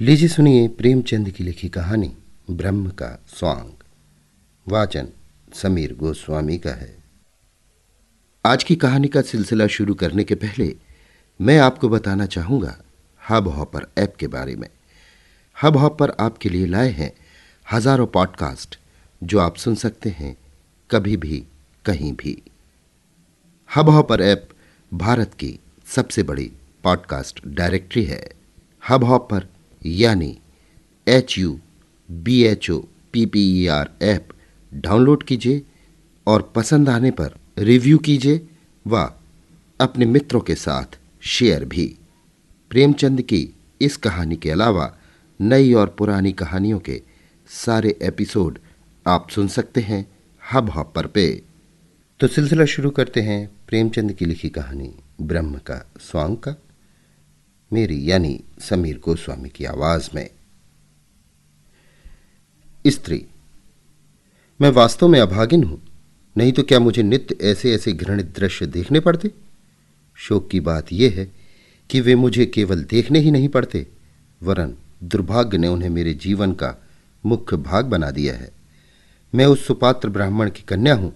लीजिए सुनिए प्रेमचंद की लिखी कहानी ब्रह्म का स्वांग। वाचन समीर गोस्वामी का है। आज की कहानी का सिलसिला शुरू करने के पहले मैं आपको बताना चाहूंगा हब हॉपर ऐप के बारे में। हब हॉपर आपके लिए लाए हैं हजारों पॉडकास्ट जो आप सुन सकते हैं कभी भी कहीं भी। हब हॉपर ऐप भारत की सबसे बड़ी पॉडकास्ट डायरेक्टरी है। हब हॉपर यानी HUBHOPPER ऐप डाउनलोड कीजिए और पसंद आने पर रिव्यू कीजिए व अपने मित्रों के साथ शेयर भी। प्रेमचंद की इस कहानी के अलावा नई और पुरानी कहानियों के सारे एपिसोड आप सुन सकते हैं हब हॉपर पे। तो सिलसिला शुरू करते हैं प्रेमचंद की लिखी कहानी ब्रह्म का स्वांग का, मेरी यानी समीर गोस्वामी की आवाज में। स्त्री। मैं वास्तव में अभागिन हूं, नहीं तो क्या मुझे नित्य ऐसे ऐसे घृणित दृश्य देखने पड़ते। शोक की बात यह है कि वे मुझे केवल देखने ही नहीं पड़ते, वरन दुर्भाग्य ने उन्हें मेरे जीवन का मुख्य भाग बना दिया है। मैं उस सुपात्र ब्राह्मण की कन्या हूं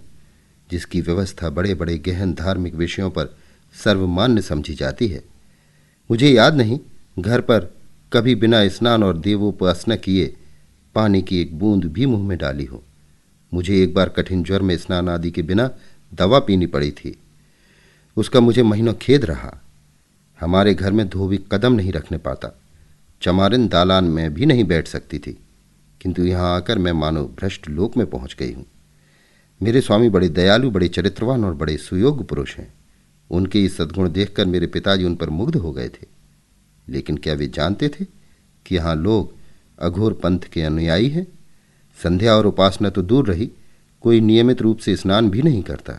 जिसकी व्यवस्था बड़े बड़े गहन धार्मिक विषयों पर सर्वमान्य समझी जाती है। मुझे याद नहीं घर पर कभी बिना स्नान और देवोपासना किए पानी की एक बूंद भी मुंह में डाली हो। मुझे एक बार कठिन ज्वर में स्नान आदि के बिना दवा पीनी पड़ी थी। उसका मुझे महीनों खेद रहा। हमारे घर में धोबी कदम नहीं रखने पाता। चमारिन दालान में भी नहीं बैठ सकती थी, किंतु यहाँ आकर मैं मानो भ्रष्ट लोक में पहुंच गई हूँ। मेरे स्वामी बड़े दयालु, बड़े चरित्रवान और बड़े सुयोग्य पुरुष हैं। उनके ये सद्गुण देखकर मेरे पिताजी उन पर मुग्ध हो गए थे। लेकिन क्या वे जानते थे कि यहाँ लोग अघोर पंथ के अनुयायी हैं? संध्या और उपासना तो दूर रही, कोई नियमित रूप से स्नान भी नहीं करता।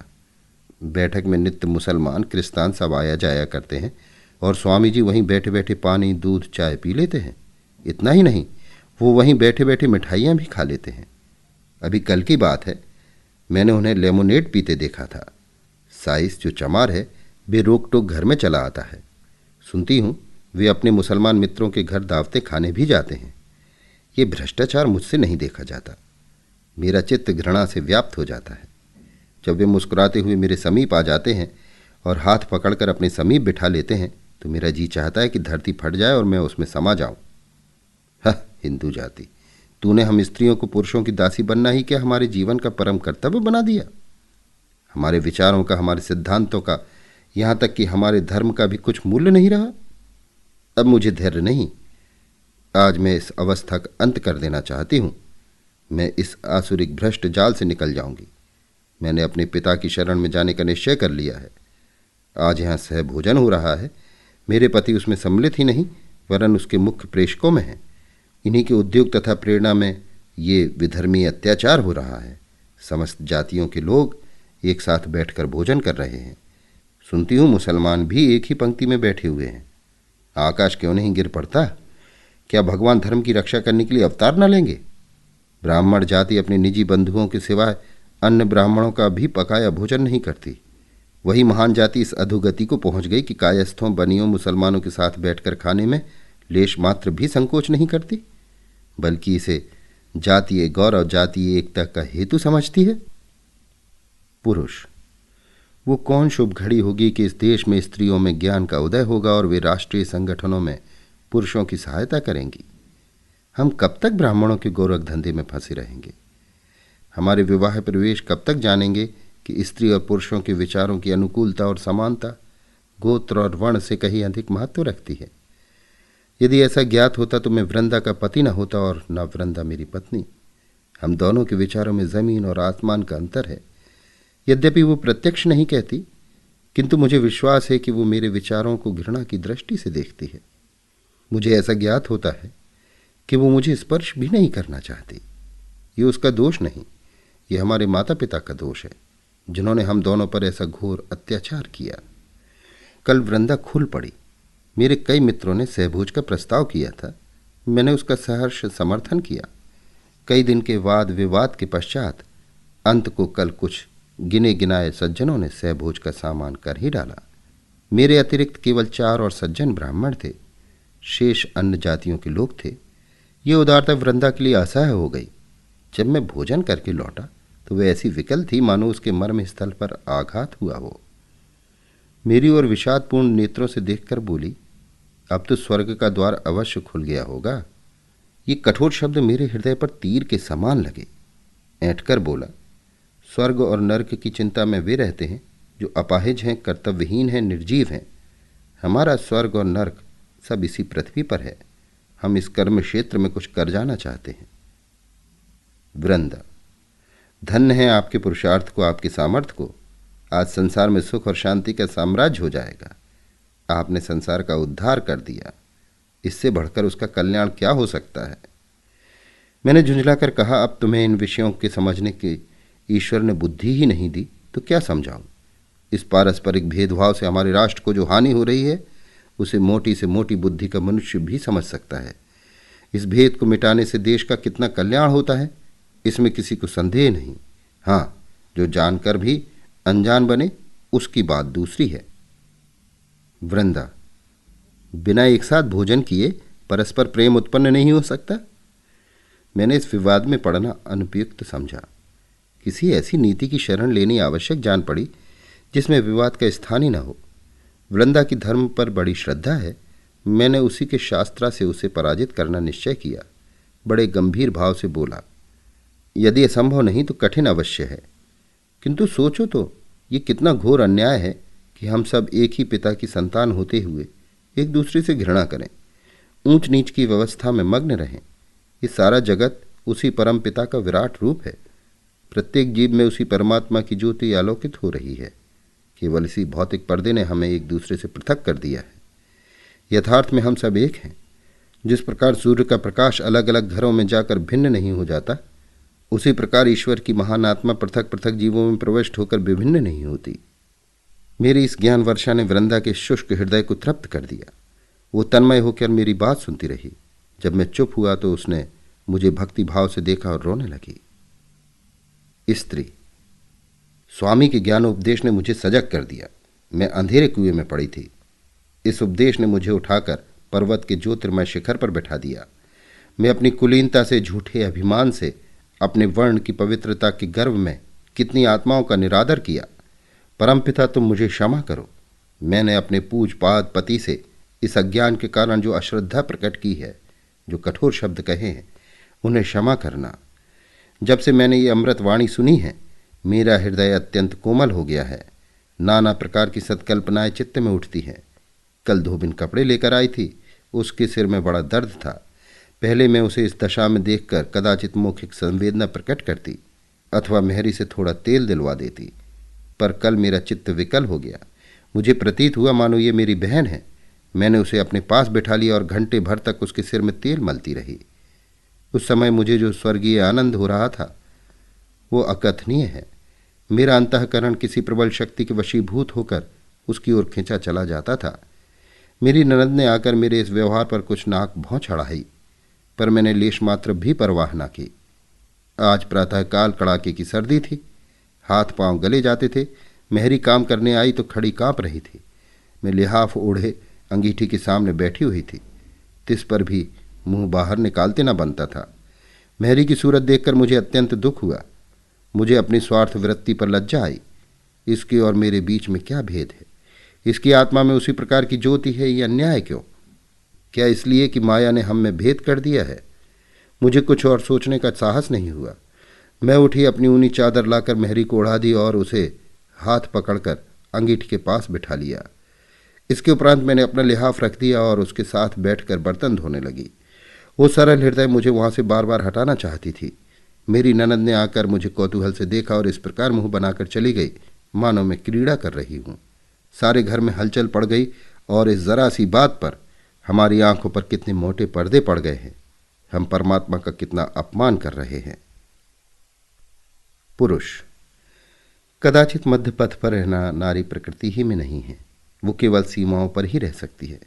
बैठक में नित्य मुसलमान क्रिस्तान सब आया जाया करते हैं और स्वामी जी वहीं बैठे बैठे पानी, दूध, चाय पी लेते हैं। इतना ही नहीं, वो वहीं बैठे बैठे मिठाइयाँ भी खा लेते हैं। अभी कल की बात है, मैंने उन्हें लेमोनेड पीते देखा था। साइस जो चमार है वे रोक टोक घर में चला आता है। सुनती हूँ वे अपने मुसलमान मित्रों के घर दावतें खाने भी जाते हैं। ये भ्रष्टाचार मुझसे नहीं देखा जाता। मेरा चित्त घृणा से व्याप्त हो जाता है। जब वे मुस्कुराते हुए मेरे समीप आ जाते हैं और हाथ पकड़कर अपने समीप बिठा लेते हैं तो मेरा जी चाहता है कि धरती फट जाए और मैं उसमें समा जाऊं। हिंदू जाति, तूने हम स्त्रियों को पुरुषों की दासी बनना ही क्या हमारे जीवन का परम कर्तव्य बना दिया? हमारे विचारों का, हमारे सिद्धांतों का, यहाँ तक कि हमारे धर्म का भी कुछ मूल्य नहीं रहा। अब मुझे धैर्य नहीं। आज मैं इस अवस्था का अंत कर देना चाहती हूँ। मैं इस आसुरिक भ्रष्ट जाल से निकल जाऊंगी। मैंने अपने पिता की शरण में जाने का निश्चय कर लिया है। आज यहाँ सहभोजन हो रहा है। मेरे पति उसमें सम्मिलित ही नहीं, वरन उसके मुख्य प्रेषकों में हैं। इन्हीं के उद्योग तथा प्रेरणा में ये विधर्मी अत्याचार हो रहा है। समस्त जातियों के लोग एक साथ बैठकर भोजन कर रहे हैं। सुनती हूँ मुसलमान भी एक ही पंक्ति में बैठे हुए हैं। आकाश क्यों नहीं गिर पड़ता? क्या भगवान धर्म की रक्षा करने के लिए अवतार न लेंगे? ब्राह्मण जाति अपने निजी बंधुओं के सिवाय अन्य ब्राह्मणों का भी पकाया भोजन नहीं करती। वही महान जाति इस अधोगति को पहुंच गई कि कायस्थों बनियों मुसलमानों के साथ बैठकर खाने में लेश मात्र भी संकोच नहीं करती, बल्कि इसे जातीय गौरव, जातीय एकता का हेतु समझती है। पुरुष। वो कौन शुभ घड़ी होगी कि इस देश में स्त्रियों में ज्ञान का उदय होगा और वे राष्ट्रीय संगठनों में पुरुषों की सहायता करेंगी। हम कब तक ब्राह्मणों के गोरख धंधे में फंसे रहेंगे? हमारे विवाह प्रवेश कब तक जानेंगे कि स्त्री और पुरुषों के विचारों की अनुकूलता और समानता गोत्र और वर्ण से कहीं अधिक महत्व रखती है? यदि ऐसा ज्ञात होता तो मैं वृंदा का पति न होता और न वृंदा मेरी पत्नी। हम दोनों के विचारों में जमीन और आसमान का अंतर है। यद्यपि वो प्रत्यक्ष नहीं कहती, किंतु मुझे विश्वास है कि वो मेरे विचारों को घृणा की दृष्टि से देखती है। मुझे ऐसा ज्ञात होता है कि वो मुझे स्पर्श भी नहीं करना चाहती। ये उसका दोष नहीं, ये हमारे माता पिता का दोष है, जिन्होंने हम दोनों पर ऐसा घोर अत्याचार किया। कल वृंदा खुल पड़ी। मेरे कई मित्रों ने सहभोज का प्रस्ताव किया था। मैंने उसका सहर्ष समर्थन किया। कई दिन के वाद विवाद के पश्चात अंत को कल कुछ गिने गिनाए सज्जनों ने सहभोज का सामान कर ही डाला। मेरे अतिरिक्त केवल 4 और सज्जन ब्राह्मण थे। शेष अन्य जातियों के लोग थे। ये उदारता वृंदा के लिए असह्य हो गई। जब मैं भोजन करके लौटा तो वह ऐसी विकल थी मानो उसके मर्म स्थल पर आघात हुआ हो। मेरी ओर विषादपूर्ण नेत्रों से देखकर बोली, अब तो स्वर्ग का द्वार अवश्य खुल गया होगा। ये कठोर शब्द मेरे हृदय पर तीर के समान लगे। ऐंठकर बोला, स्वर्ग और नर्क की चिंता में वे रहते हैं जो अपाहिज हैं, कर्तव्यहीन हैं, निर्जीव हैं। हमारा स्वर्ग और नर्क सब इसी पृथ्वी पर है। हम इस कर्म क्षेत्र में कुछ कर जाना चाहते हैं। वृंदा, धन्य है आपके पुरुषार्थ को, आपके सामर्थ्य को। आज संसार में सुख और शांति का साम्राज्य हो जाएगा। आपने संसार का उद्धार कर दिया। इससे बढ़कर उसका कल्याण क्या हो सकता है? मैंने झुंझलाकर कहा, अब तुम्हें इन विषयों के समझने की ईश्वर ने बुद्धि ही नहीं दी तो क्या समझाऊं? इस पारस्परिक भेदभाव से हमारे राष्ट्र को जो हानि हो रही है उसे मोटी से मोटी बुद्धि का मनुष्य भी समझ सकता है। इस भेद को मिटाने से देश का कितना कल्याण होता है, इसमें किसी को संदेह नहीं। हाँ, जो जानकर भी अनजान बने उसकी बात दूसरी है। वृंदा, बिना एक साथ भोजन किए परस्पर प्रेम उत्पन्न नहीं हो सकता? मैंने इस विवाद में पड़ना अनुपयुक्त समझा। किसी ऐसी नीति की शरण लेनी आवश्यक जान पड़ी जिसमें विवाद का स्थान ही न हो। वृंदा की धर्म पर बड़ी श्रद्धा है। मैंने उसी के शास्त्रा से उसे पराजित करना निश्चय किया। बड़े गंभीर भाव से बोला, यदि असंभव नहीं तो कठिन अवश्य है। किंतु सोचो तो, ये कितना घोर अन्याय है कि हम सब एक ही पिता की संतान होते हुए एक दूसरे से घृणा करें, ऊंच नीच की व्यवस्था में मग्न रहें। ये सारा जगत उसी परम पिता का विराट रूप है। प्रत्येक जीव में उसी परमात्मा की ज्योति आलोकित हो रही है। केवल इसी भौतिक पर्दे ने हमें एक दूसरे से पृथक कर दिया है। यथार्थ में हम सब एक हैं। जिस प्रकार सूर्य का प्रकाश अलग अलग घरों में जाकर भिन्न नहीं हो जाता, उसी प्रकार ईश्वर की महान आत्मा पृथक पृथक जीवों में प्रविष्ट होकर विभिन्न नहीं होती। मेरी इस ज्ञान वर्षा ने वृंदा के शुष्क हृदय को तृप्त कर दिया। वो तन्मय होकर मेरी बात सुनती रही। जब मैं चुप हुआ तो उसने मुझे भक्ति भाव से देखा और रोने लगी। स्त्री, स्वामी के ज्ञानोपदेश ने मुझे सजग कर दिया। मैं अंधेरे कुएं में पड़ी थी। इस उपदेश ने मुझे उठाकर पर्वत के ज्योतिर्मय शिखर पर बैठा दिया। मैं अपनी कुलीनता से, झूठे अभिमान से, अपने वर्ण की पवित्रता के गर्व में कितनी आत्माओं का निरादर किया। परमपिता, तुम मुझे क्षमा करो। मैंने अपने पूजपाद पति से इस अज्ञान के कारण जो अश्रद्धा प्रकट की है, जो कठोर शब्द कहे हैं, उन्हें क्षमा करना। जब से मैंने ये अमृत वाणी सुनी है, मेरा हृदय अत्यंत कोमल हो गया है। नाना प्रकार की सत्कल्पनाएं चित्त में उठती हैं। कल धोबिन कपड़े लेकर आई थी। उसके सिर में बड़ा दर्द था। पहले मैं उसे इस दशा में देखकर कदाचित मौखिक संवेदना प्रकट करती अथवा मेहरी से थोड़ा तेल दिलवा देती, पर कल मेरा चित्त विकल हो गया। मुझे प्रतीत हुआ मानो ये मेरी बहन है। मैंने उसे अपने पास बैठा लिया और घंटे भर तक उसके सिर में तेल मलती रही। उस समय मुझे जो स्वर्गीय आनंद हो रहा था वो अकथनीय है। मेरा अंतःकरण किसी प्रबल शक्ति के वशीभूत होकर उसकी ओर खींचा चला जाता था। मेरी ननद ने आकर मेरे इस व्यवहार पर कुछ नाक भौं चढ़ाई, पर मैंने लेश मात्र भी परवाह न की। आज प्रातःकाल कड़ाके की सर्दी थी। हाथ पांव गले जाते थे। मेहरी काम करने आई तो खड़ी कांप रही थी। मैं लिहाफ ओढ़े अंगीठी के सामने बैठी हुई थी। तिस पर भी मुंह बाहर निकालते न बनता था। मेहरी की सूरत देखकर मुझे अत्यंत दुख हुआ। मुझे अपनी स्वार्थ वृत्ति पर लज्जा आई। इसके और मेरे बीच में क्या भेद है? इसकी आत्मा में उसी प्रकार की ज्योति है। ये अन्याय क्यों? क्या इसलिए कि माया ने हम में भेद कर दिया है? मुझे कुछ और सोचने का साहस नहीं हुआ। मैं उठी, अपनी ऊनी चादर लाकर मेहरी को ओढ़ा दी और उसे हाथ पकड़कर अंगीठी के पास बिठा लिया। इसके उपरांत मैंने अपना लिहाफ रख दिया और उसके साथ बैठकर बर्तन धोने लगी। वो सरल हृदय मुझे वहां से बार बार हटाना चाहती थी। मेरी ननद ने आकर मुझे कौतूहल से देखा और इस प्रकार मुंह बनाकर चली गई मानो मैं क्रीड़ा कर रही हूं। सारे घर में हलचल पड़ गई और इस जरा सी बात पर हमारी आंखों पर कितने मोटे पर्दे पड़ गए हैं। हम परमात्मा का कितना अपमान कर रहे हैं। पुरुष, कदाचित मध्य पथ पर रहना नारी प्रकृति ही में नहीं है। वो केवल सीमाओं पर ही रह सकती है।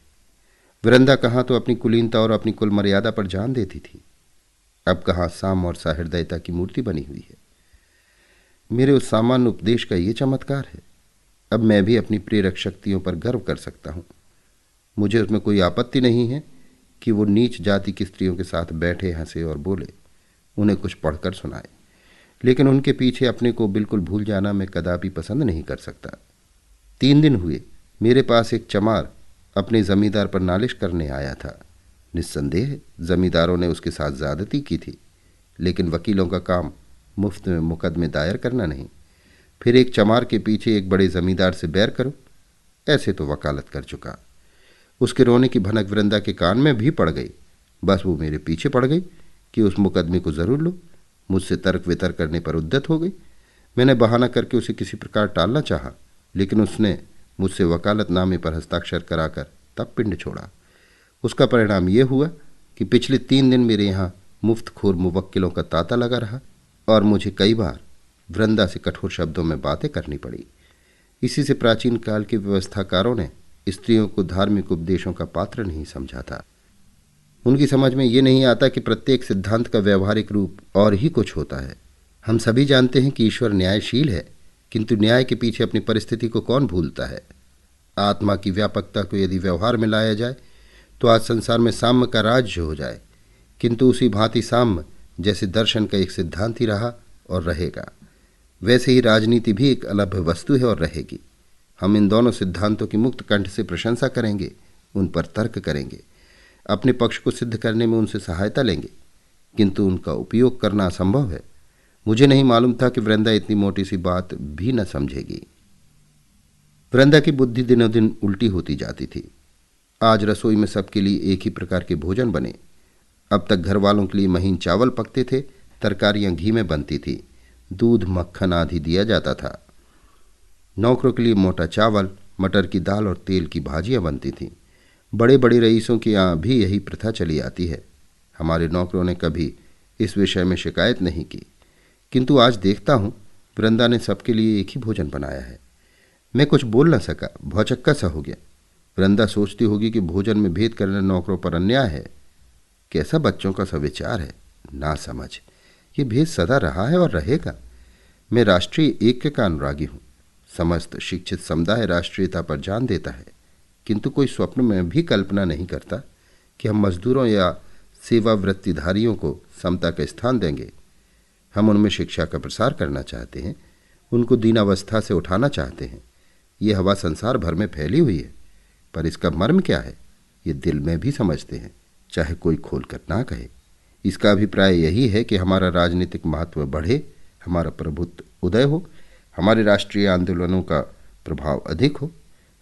वृंदा कहाँ तो अपनी कुलीनता और अपनी कुल मर्यादा पर जान देती थी, अब कहाँ साम और सहृदयता की मूर्ति बनी हुई है। मेरे उस सामान्य उपदेश का ये चमत्कार है। अब मैं भी अपनी प्रेरक शक्तियों पर गर्व कर सकता हूं। मुझे उसमें कोई आपत्ति नहीं है कि वो नीच जाति की स्त्रियों के साथ बैठे, हंसे और बोले, उन्हें कुछ पढ़कर सुनाए। लेकिन उनके पीछे अपने को बिल्कुल भूल जाना मैं कदापि पसंद नहीं कर सकता। 3 दिन हुए मेरे पास एक चमार अपने जमींदार पर नालिश करने आया था। निस्संदेह जमींदारों ने उसके साथ ज्यादती की थी, लेकिन वकीलों का काम मुफ्त में मुकदमे दायर करना नहीं। फिर एक चमार के पीछे एक बड़े जमींदार से बैर करो, ऐसे तो वकालत कर चुका। उसके रोने की भनक वृंदा के कान में भी पड़ गई। बस वो मेरे पीछे पड़ गई कि उस मुकदमे को जरूर लो। मुझसे तर्क वितर्क करने पर उद्यत हो गई। मैंने बहाना करके उसे किसी प्रकार टालना चाहा, लेकिन उसने मुझसे वकालतनामे पर हस्ताक्षर कराकर तब पिंड छोड़ा। उसका परिणाम यह हुआ कि पिछले 3 दिन मेरे यहाँ मुफ्तखोर मुवक्किलों का तांता लगा रहा और मुझे कई बार वृंदा से कठोर शब्दों में बातें करनी पड़ी। इसी से प्राचीन काल के व्यवस्थाकारों ने स्त्रियों को धार्मिक उपदेशों का पात्र नहीं समझा था। उनकी समझ में ये नहीं आता कि प्रत्येक सिद्धांत का व्यवहारिक रूप और ही कुछ होता है। हम सभी जानते हैं कि ईश्वर न्यायशील है, किंतु न्याय के पीछे अपनी परिस्थिति को कौन भूलता है। आत्मा की व्यापकता को यदि व्यवहार में लाया जाए तो आज संसार में साम्य का राज्य हो जाए, किंतु उसी भांति साम्य जैसे दर्शन का एक सिद्धांत ही रहा और रहेगा, वैसे ही राजनीति भी एक अलभ्य वस्तु है और रहेगी। हम इन दोनों सिद्धांतों की मुक्त कंठ से प्रशंसा करेंगे, उन पर तर्क करेंगे, अपने पक्ष को सिद्ध करने में उनसे सहायता लेंगे, किंतु उनका उपयोग करना असंभव है। मुझे नहीं मालूम था कि वृंदा इतनी मोटी सी बात भी न समझेगी। वृंदा की बुद्धि दिनों दिन उल्टी होती जाती थी। आज रसोई में सबके लिए एक ही प्रकार के भोजन बने। अब तक घर वालों के लिए महीन चावल पकते थे, तरकारियां घी में बनती थी, दूध मक्खन आदि दिया जाता था। नौकरों के लिए मोटा चावल, मटर की दाल और तेल की भाजियां बनती थीं। बड़े बड़े रईसों के यहाँ भी यही प्रथा चली आती है। हमारे नौकरों ने कभी इस विषय में शिकायत नहीं की, किंतु आज देखता हूँ वृंदा ने सबके लिए एक ही भोजन बनाया है। मैं कुछ बोल न सका, भौचक्का सा हो गया। वृंदा सोचती होगी कि भोजन में भेद करना नौकरों पर अन्याय है। कैसा बच्चों का सविचार है, ना समझ। ये भेद सदा रहा है और रहेगा। मैं राष्ट्रीय ऐक्य का अनुरागी हूँ। समस्त शिक्षित समुदाय राष्ट्रीयता पर जान देता है, किंतु कोई स्वप्न में भी कल्पना नहीं करता कि हम मजदूरों या सेवावृत्तिधारियों को समता का स्थान देंगे। हम उनमें शिक्षा का प्रसार करना चाहते हैं, उनको दीनावस्था से उठाना चाहते हैं। ये हवा संसार भर में फैली हुई है, पर इसका मर्म क्या है ये दिल में भी समझते हैं, चाहे कोई खोलकर ना कहे। इसका अभिप्राय यही है कि हमारा राजनीतिक महत्व बढ़े, हमारा प्रभुत्व उदय हो, हमारे राष्ट्रीय आंदोलनों का प्रभाव अधिक हो।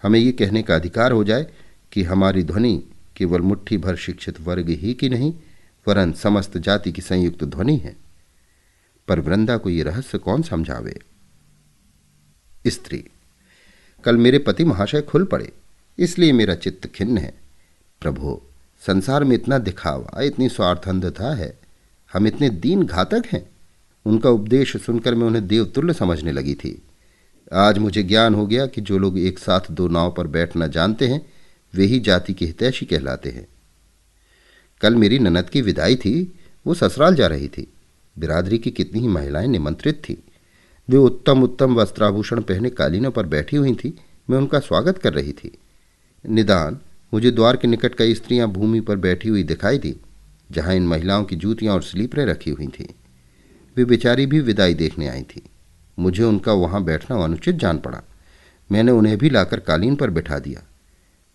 हमें ये कहने का अधिकार हो जाए कि हमारी ध्वनि केवल मुट्ठी भर शिक्षित वर्ग ही की नहीं, वरन समस्त जाति की संयुक्त ध्वनि है। पर वृंदा को ये रहस्य कौन समझावे। स्त्री। कल मेरे पति महाशय खुल पड़े, इसलिए मेरा चित्त खिन्न है। प्रभो, संसार में इतना दिखावा, इतनी स्वार्थंधता है, हम इतने दीन घातक हैं। उनका उपदेश सुनकर मैं उन्हें देवतुल्य समझने लगी थी। आज मुझे ज्ञान हो गया कि जो लोग एक साथ 2 नाव पर बैठना जानते हैं, वे ही जाति के हितैषी कहलाते हैं। कल मेरी ननद की विदाई थी। वो ससुराल जा रही थी। बिरादरी की कितनी ही महिलाएं निमंत्रित थीं। वे उत्तम उत्तम वस्त्राभूषण पहने कालीनों पर बैठी हुई थीं। मैं उनका स्वागत कर रही थी। निदान मुझे द्वार के निकट कई स्त्रियां भूमि पर बैठी हुई दिखाई दी, जहां इन महिलाओं की जूतियां और स्लीपरें रखी हुई थीं। वे बेचारी भी विदाई देखने आई थी। मुझे उनका वहां बैठना अनुचित जान पड़ा। मैंने उन्हें भी लाकर कालीन पर बिठा दिया।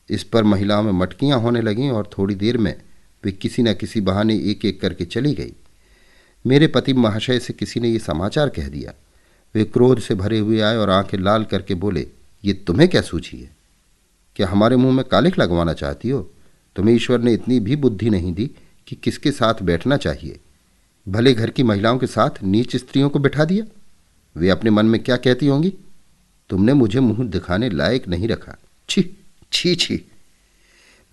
इस पर महिलाओं में मटकियां होने लगीं और थोड़ी देर में वे किसी न किसी बहाने एक एक करके चली गई। मेरे पति महाशय से किसी ने ये समाचार कह दिया। वे क्रोध से भरे हुए आए और आंखें लाल करके बोले, ये तुम्हें क्या सूझी है? क्या हमारे मुंह में कालिख लगवाना चाहती हो? तुम्हें ईश्वर ने इतनी भी बुद्धि नहीं दी कि किसके साथ बैठना चाहिए। भले घर की महिलाओं के साथ नीच स्त्रियों को बिठा दिया। वे अपने मन में क्या कहती होंगी? तुमने मुझे मुंह दिखाने लायक नहीं रखा। छी छी छी।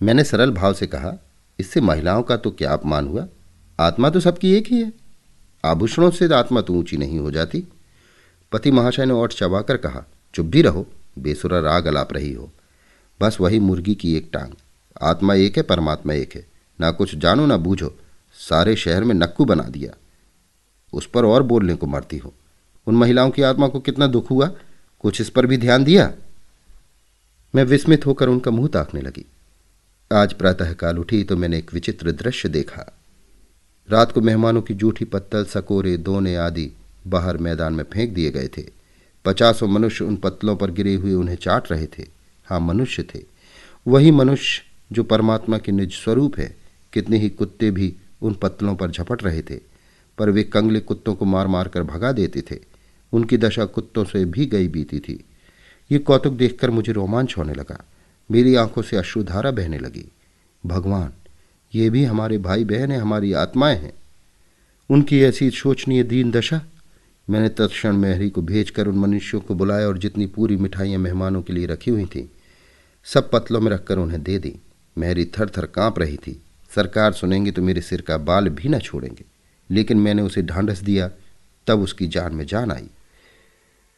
मैंने सरल भाव से कहा, इससे महिलाओं का तो क्या अपमान हुआ? आत्मा तो सबकी एक ही है। आभूषणों से आत्मा तो ऊंची नहीं हो जाती। पति महाशय ने ओठ चबाकर कहा, चुप भी रहो, बेसुरा राग अलाप रही हो। बस वही मुर्गी की एक टांग। आत्मा एक है, परमात्मा एक है। ना कुछ जानो ना बूझो, सारे शहर में नक्कू बना दिया। उस पर और बोलने को मरती हो। उन महिलाओं की आत्मा को कितना दुख हुआ, कुछ इस पर भी ध्यान दिया? मैं विस्मित होकर उनका मुंह ताकने लगी। आज प्रातःकाल उठी तो मैंने एक विचित्र दृश्य देखा। रात को मेहमानों की जूठी पत्तल, सकोरे, दोने आदि बाहर मैदान में फेंक दिए गए थे। 50 मनुष्य उन पत्तलों पर गिरे हुए उन्हें चाट रहे थे। हाँ, मनुष्य थे, वही मनुष्य जो परमात्मा के निज स्वरूप है। कितने ही कुत्ते भी उन पत्तलों पर झपट रहे थे, पर वे कंगले कुत्तों को मार मार कर भगा देते थे। उनकी दशा कुत्तों से भी गई बीती थी। ये कौतुक देखकर मुझे रोमांच होने लगा। मेरी आंखों से अश्रुधारा बहने लगी। भगवान, ये भी हमारे भाई बहन हैं, हमारी आत्माएं हैं। उनकी ऐसी शोचनीय दीन दशा। मैंने तत्क्षण मेहरी को भेजकर उन मनुष्यों को बुलाया और जितनी पूरी मिठाइयाँ मेहमानों के लिए रखी हुई थीं सब पतलों में रखकर उन्हें दे दी। मेहरी थर थर काँप रही थी। सरकार सुनेंगे तो मेरे सिर का बाल भी न छोड़ेंगे, लेकिन मैंने उसे ढांढस दिया, तब उसकी जान में जान आई।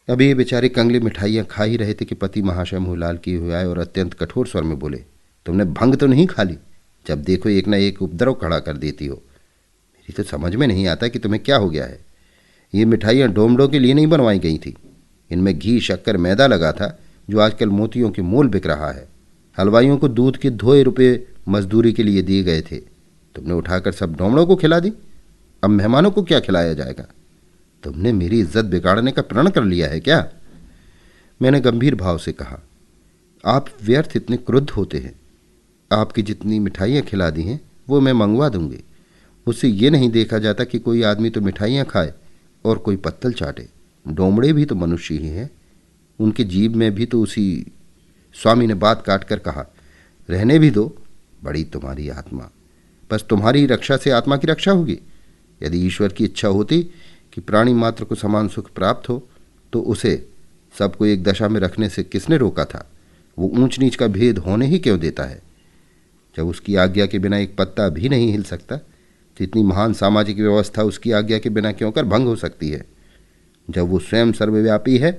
अभी ये बेचारे कंगले मिठाइयाँ खा ही रहे थे कि पति महाशय मुँह लाल किए हुए आए और अत्यंत कठोर स्वर में बोले, तुमने भंग तो नहीं खा ली? जब देखो एक न एक उपद्रव खड़ा कर देती हो। मेरी तो समझ में नहीं आता कि तुम्हें क्या हो गया है। ये मिठाइयाँ डोमडों के लिए नहीं बनवाई गई थी। इनमें घी, शक्कर, मैदा लगा था, जो आजकल मोतियों के मोल बिक रहा है। हलवाइयों को दूध के 2 रुपये मजदूरी के लिए दिए गए थे। तुमने उठाकर सब डोमड़ों को खिला दी। अब मेहमानों को क्या खिलाया जाएगा? तुमने मेरी इज्जत बिगाड़ने का प्रण कर लिया है क्या? मैंने गंभीर भाव से कहा, आप व्यर्थ इतने क्रुद्ध होते हैं। आपकी जितनी मिठाइयाँ खिला दी हैं वो मैं मंगवा दूंगी। मुझसे ये नहीं देखा जाता कि कोई आदमी तो मिठाइयाँ खाए और कोई पत्तल चाटे। डोमड़े भी तो मनुष्य ही हैं, उनके जीभ में भी तो उसी। स्वामी ने बात काट कर कहा, रहने भी दो। बड़ी तुम्हारी आत्मा, बस तुम्हारी रक्षा से आत्मा की रक्षा होगी। यदि ईश्वर की इच्छा होती कि प्राणी मात्र को समान सुख प्राप्त हो तो उसे सबको एक दशा में रखने से किसने रोका था? वो ऊंच नीच का भेद होने ही क्यों देता है? जब उसकी आज्ञा के बिना एक पत्ता भी नहीं हिल सकता तो इतनी महान सामाजिक व्यवस्था उसकी आज्ञा के बिना क्यों कर भंग हो सकती है? जब वो स्वयं सर्वव्यापी है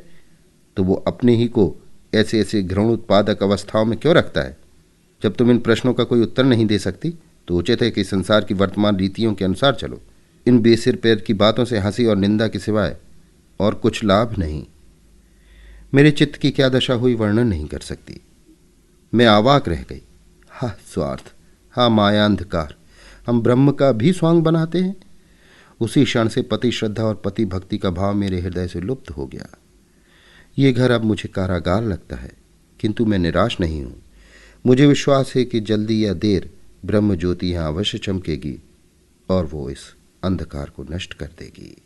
तो वो अपने ही को ऐसे ऐसे घृणोत्पादक अवस्थाओं में क्यों रखता है? जब तुम इन प्रश्नों का कोई उत्तर नहीं दे सकती तो उचित है कि संसार की वर्तमान रीतियों के अनुसार चलो। इन बेसिर पैर की बातों से हंसी और निंदा के सिवाय और कुछ लाभ नहीं। मेरे चित्त की क्या दशा हुई वर्णन नहीं कर सकती। मैं अवाक रह गई। हा स्वार्थ, हा मायांधकार, हम ब्रह्म का भी स्वांग बनाते हैं। उसी क्षण से पति श्रद्धा और पति भक्ति का भाव मेरे हृदय से लुप्त हो गया। ये घर अब मुझे कारागार लगता है, किंतु मैं निराश नहीं हूँ। मुझे विश्वास है कि जल्दी या देर ब्रह्म ज्योति यहाँ अवश्य चमकेगी और वो इस अंधकार को नष्ट कर देगी।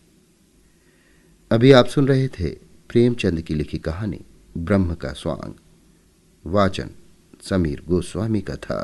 अभी आप सुन रहे थे प्रेमचंद की लिखी कहानी ब्रह्म का स्वांग। वाचन समीर गोस्वामी का था।